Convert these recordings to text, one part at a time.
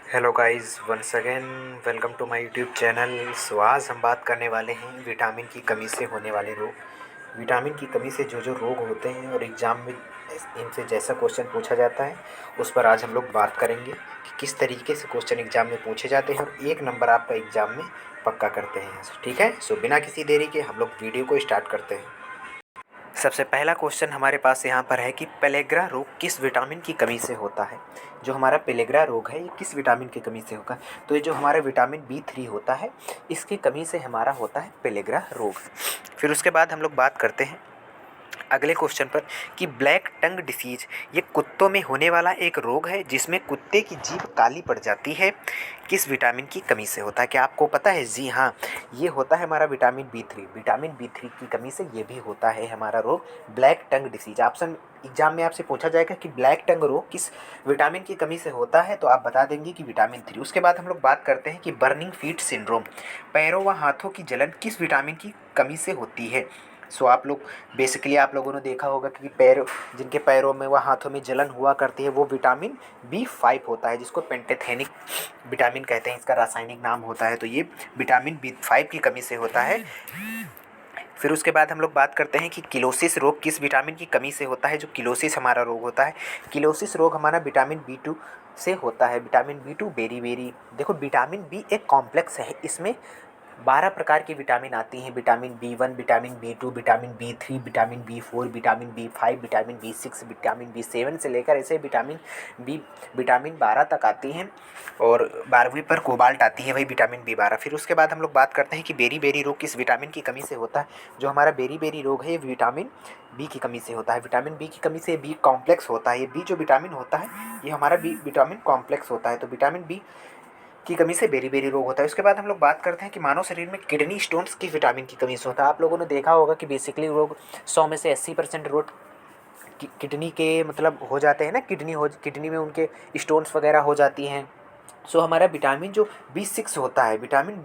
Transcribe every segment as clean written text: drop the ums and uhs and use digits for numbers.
Hello guys, once again welcome to my YouTube channel. So आज हम बात करने वाले हैं विटामिन की कमी से होने वाले रोग। विटामिन की कमी से जो जो रोग होते हैं और एग्ज़ाम में इनसे जैसा क्वेश्चन पूछा जाता है उस पर आज हम लोग बात करेंगे कि किस तरीके से क्वेश्चन एग्ज़ाम में पूछे जाते हैं और एक नंबर आपका एग्ज़ाम में पक्का करते हैं। ठीक है, सो बिना किसी देरी के हम लोग वीडियो को स्टार्ट करते हैं। सबसे पहला क्वेश्चन हमारे पास यहाँ पर है कि पेलेग्रा रोग किस विटामिन की कमी से होता है। जो हमारा पेलेग्रा रोग है ये किस विटामिन की कमी से होगा। तो ये जो हमारा विटामिन B3 होता है इसकी कमी से हमारा होता है पेलेग्रा रोग। फिर उसके बाद हम लोग बात करते हैं अगले क्वेश्चन पर कि ब्लैक टंग डिसीज ये कुत्तों में होने वाला एक रोग है जिसमें कुत्ते की जीभ काली पड़ जाती है, किस विटामिन की कमी से होता है। क्या आपको पता है? जी हाँ, ये होता है हमारा विटामिन B3 की कमी से ये भी होता है हमारा रोग ब्लैक टंग डिसीज। ऑप्शन एग्जाम में आपसे पूछा जाएगा कि ब्लैक टंग रोग किस विटामिन की कमी से होता है, तो आप बता देंगे कि विटामिन 3। उसके बाद हम लोग बात करते हैं कि बर्निंग फीट सिंड्रोम पैरों व हाथों की जलन किस विटामिन की कमी से होती है। सो आप लोग बेसिकली आप लोगों ने देखा होगा कि पैर जिनके पैरों में व हाथों में जलन हुआ करती है वो विटामिन B5 होता है, जिसको पेंटेथेनिक विटामिन कहते हैं, इसका रासायनिक नाम होता है। तो ये विटामिन B5 की कमी से होता है। फिर उसके बाद हम लोग बात करते हैं कि किलोसिस रोग किस विटामिन की कमी से होता है। जो किलोसिस हमारा रोग होता है, किलोसिस रोग हमारा विटामिन B2 से होता है। विटामिन B2 बेरी बेरी देखो, विटामिन B एक कॉम्प्लेक्स है, इसमें 12 प्रकार की विटामिन आती हैं। Vitamin B1, vitamin B2, vitamin B3, vitamin B4, vitamin B5, vitamin B6, vitamin B7 से लेकर ऐसे विटामिन 12 तक आती हैं और 12वीं पर कोबाल्ट आती है, वही विटामिन B12। फिर उसके बाद हम लोग बात करते हैं कि बेरी बेरी रोग किस विटामिन की कमी से होता है। जो हमारा बेरी बेरी रोग है ये विटामिन B की कमी से होता है। विटामिन B की कमी से बी कॉम्प्लेक्स होता है। ये बी जो विटामिन होता है ये हमारा बी विटामिन कॉम्प्लेक्स होता है। तो विटामिन B की कमी से बेरी बेरी रोग होता है। उसके बाद हम लोग बात करते हैं कि मानव शरीर में किडनी स्टोन्स की विटामिन की कमी से होता है। आप लोगों ने देखा होगा कि बेसिकली रोग 100 में से 80% रोग किडनी के मतलब हो जाते हैं ना, किडनी में उनके स्टोन्स वगैरह हो जाती हैं। सो हमारा विटामिन जो B6 होता है, विटामिन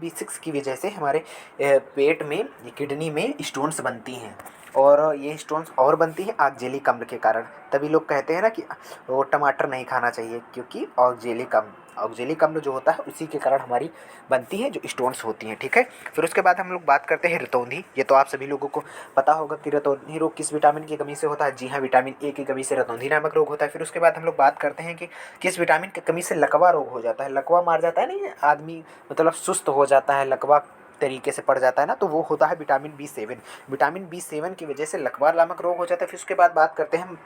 B6 की वजह से हमारे पेट में ये किडनी में स्टोन्स बनती हैं और ये स्टोन्स और बनती हैं ऑक्जेलिक अम्ल के कारण। तभी लोग कहते हैं ना कि वो टमाटर नहीं खाना चाहिए, क्योंकि ऑक्जेलिक अम्ल जो होता है उसी के कारण हमारी बनती है जो स्टोन्स होती हैं। ठीक है, फिर उसके बाद हम लोग बात करते हैं रतौंधी। ये तो आप सभी लोगों को पता होगा कि रतौंधी रोग किस विटामिन की कमी से होता है। जी हाँ, विटामिन A की कमी से रतौंधी नामक रोग होता है। फिर उसके बाद हम लोग बात करते हैं कि किस विटामिन की कमी से लकवा रोग हो जाता है। लकवा मार जाता है ना, ये आदमी मतलब सुस्त हो जाता है, लकवा तरीके से पड़ जाता है ना, तो वो होता है विटामिन B7। विटामिन B7 की वजह से लकवा नामक रोग हो जाता है। फिर उसके बाद बात करते हैं हम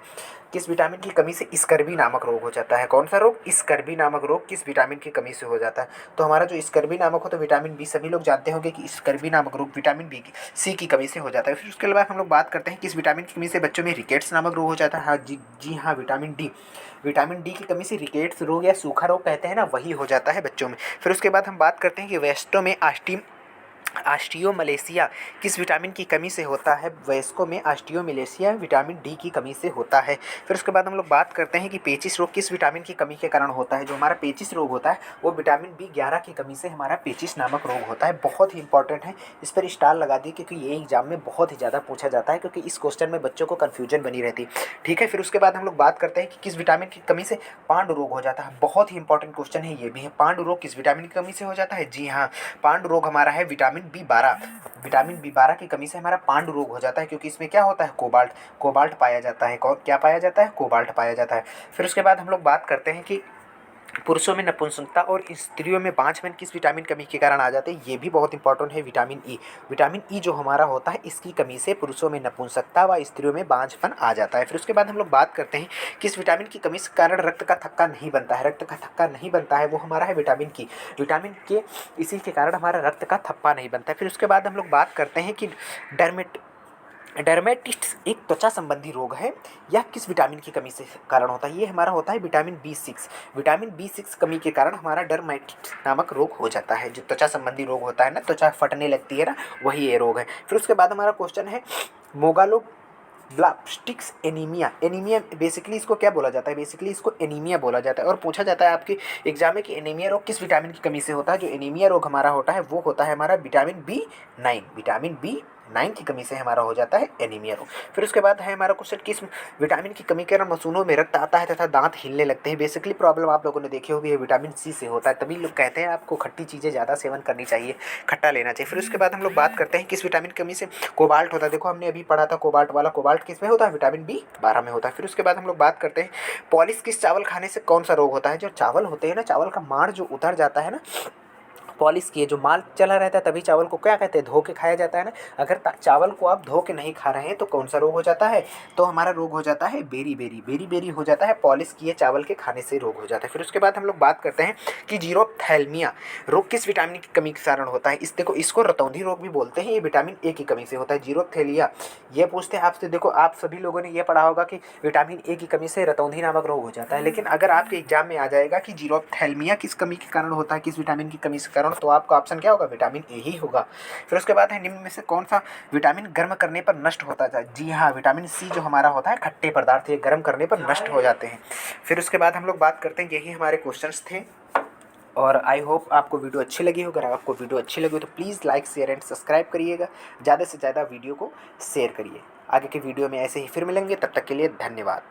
किस विटामिन की कमी से स्कर्वी नामक रोग हो जाता है। कौन सा रोग? स्कर्वी नामक रोग किस विटामिन की कमी से हो जाता है। तो हमारा जो स्कर्वी नामक हो तो विटामिन B सभी लोग जानते होंगे कि स्कर्वी नामक रोग विटामिन C की कमी से हो जाता है। फिर उसके बाद हम लोग बात करते हैं किस विटामिन की कमी से बच्चों में रिकेट्स नामक रोग हो जाता है। हाँ जी हाँ, विटामिन D की कमी से रिकेट्स रोग या सूखा रोग कहते हैं ना, वही हो जाता है बच्चों में। फिर उसके बाद हम बात करते हैं कि वेस्टो में ऑस्टियोमलेशिया किस विटामिन की कमी से होता है। वयस्कों में ऑस्टियोमलेशिया विटामिन D की कमी से होता है। फिर उसके बाद हम लोग बात करते हैं कि पेचिस रोग किस विटामिन की कमी के कारण होता है। जो हमारा पेचिस रोग होता है वो विटामिन B11 की कमी से हमारा पेचिस नामक रोग होता है। बहुत ही इंपॉर्टेंट है, इस पर स्टार लगा दी क्योंकि ये एग्जाम में बहुत ही ज़्यादा पूछा जाता है, क्योंकि इस क्वेश्चन में बच्चों को कन्फ्यूजन बनी रहती है। ठीक है, फिर उसके बाद हम लोग बात करते हैं कि किस विटामिन की कमी से पांडु रोग हो जाता है। बहुत ही इंपॉर्टेंट क्वेश्चन है ये भी है, पांडु रोग किस विटामिन की कमी से हो जाता है। जी हाँ, पांडु रोग हमारा है विटामिन B12 की कमी से हमारा पांडु रोग हो जाता है, क्योंकि इसमें क्या होता है, कोबाल्ट पाया जाता है। कौन क्या पाया जाता है? कोबाल्ट पाया जाता है। फिर उसके बाद हम लोग बात करते हैं कि पुरुषों में नपुंसकता और स्त्रियों में बांझपन किस विटामिन कमी के कारण आ जाते हैं। ये भी बहुत इंपॉर्टेंट है, विटामिन ई जो हमारा होता है इसकी कमी से पुरुषों में नपुंसकता व स्त्रियों में बांझपन आ जाता है। फिर उसके बाद हम लोग बात करते हैं किस विटामिन की कमी के कारण रक्त का थक्का नहीं बनता है। रक्त का थक्का नहीं बनता है वो हमारा है विटामिन के इसी के कारण हमारा रक्त का थप्पा नहीं बनता है। फिर उसके बाद हम लोग बात करते हैं कि डर्मेटिटिस एक त्वचा संबंधी रोग है, यह किस विटामिन की कमी से कारण होता है। ये हमारा होता है विटामिन B6 कमी के कारण हमारा डर्मेटिटिस नामक रोग हो जाता है। जो त्वचा संबंधी रोग होता है ना, त्वचा फटने लगती है ना, वही ये रोग है। फिर उसके बाद हमारा क्वेश्चन है मोगालो ब्लास्टिक्स एनीमिया बेसिकली इसको क्या बोला जाता है। बेसिकली इसको एनीमिया बोला जाता है और पूछा जाता है आपके एग्जाम में कि एनीमिया रोग किस विटामिन की कमी से होता है। जो एनीमिया रोग हमारा होता है वो होता है हमारा विटामिन B9 9 की कमी से हमारा हो जाता है एनीमिया रोग। फिर उसके बाद है हमारा क्वेश्चन, किस विटामिन की कमी के कारण मसूड़ों में रक्त आता है तथा दांत हिलने लगते हैं। बेसिकली प्रॉब्लम आप लोगों ने देखी होगी, ये विटामिन सी से होता है, तभी लोग कहते हैं आपको खट्टी चीज़ें ज़्यादा सेवन करनी चाहिए, खट्टा लेना चाहिए। फिर उसके बाद हम लोग बात करते हैं किस विटामिन की कमी से कोबाल्ट होता है। देखो हमने अभी पढ़ा था कोबाल्ट वाला, कोबाल्ट किस में होता है, विटामिन B12 में होता है। फिर उसके बाद हम लोग बात करते हैं पॉलिश किस चावल खाने से कौन सा रोग होता है। जो चावल होते हैं ना, चावल का माड़ जो उतर जाता है ना, पॉलिश किए जो माल चला रहता है, तभी चावल को क्या कहते हैं, धो के खाया जाता है ना। अगर चावल को आप धो के नहीं खा रहे हैं तो कौन सा रोग हो जाता है, तो हमारा रोग हो जाता है बेरी बेरी, बेरी बेरी हो जाता है, पॉलिश किए चावल के खाने से रोग हो जाता है। फिर उसके बाद हम लोग बात करते हैं कि जीरोथैल्मिया रोग किस विटामिन की कमी के कारण होता है। देखो इसको रतौंधी रोग भी बोलते हैं, ये विटामिन ए की कमी से होता है। जीरोथैलिया ये पूछते हैं आपसे, देखो आप सभी लोगों ने ये पढ़ा होगा कि विटामिन ए की कमी से रतौंधी नामक रोग हो जाता है, लेकिन अगर आपके एग्जाम में आ जाएगा कि जीरोथैल्मिया किस कमी के कारण होता है, किस विटामिन की कमी से, तो आपका ऑप्शन क्या होगा, विटामिन ए ही होगा। फिर उसके बाद है निम्न में से कौन सा विटामिन गर्म करने पर नष्ट होता है। जी हाँ, विटामिन सी जो हमारा होता है, खट्टे पदार्थ ये गर्म करने पर नष्ट हो जाते हैं। फिर उसके बाद हम लोग बात करते हैं, यही हमारे क्वेश्चंस थे और आई होप आपको वीडियो अच्छी लगी हो। अगर आपको वीडियो अच्छी लगी हो तो please like share and subscribe करिएगा, ज़्यादा से ज़्यादा वीडियो को शेयर करिए। आगे के वीडियो में ऐसे ही फिर मिलेंगे, तब तक के लिए धन्यवाद।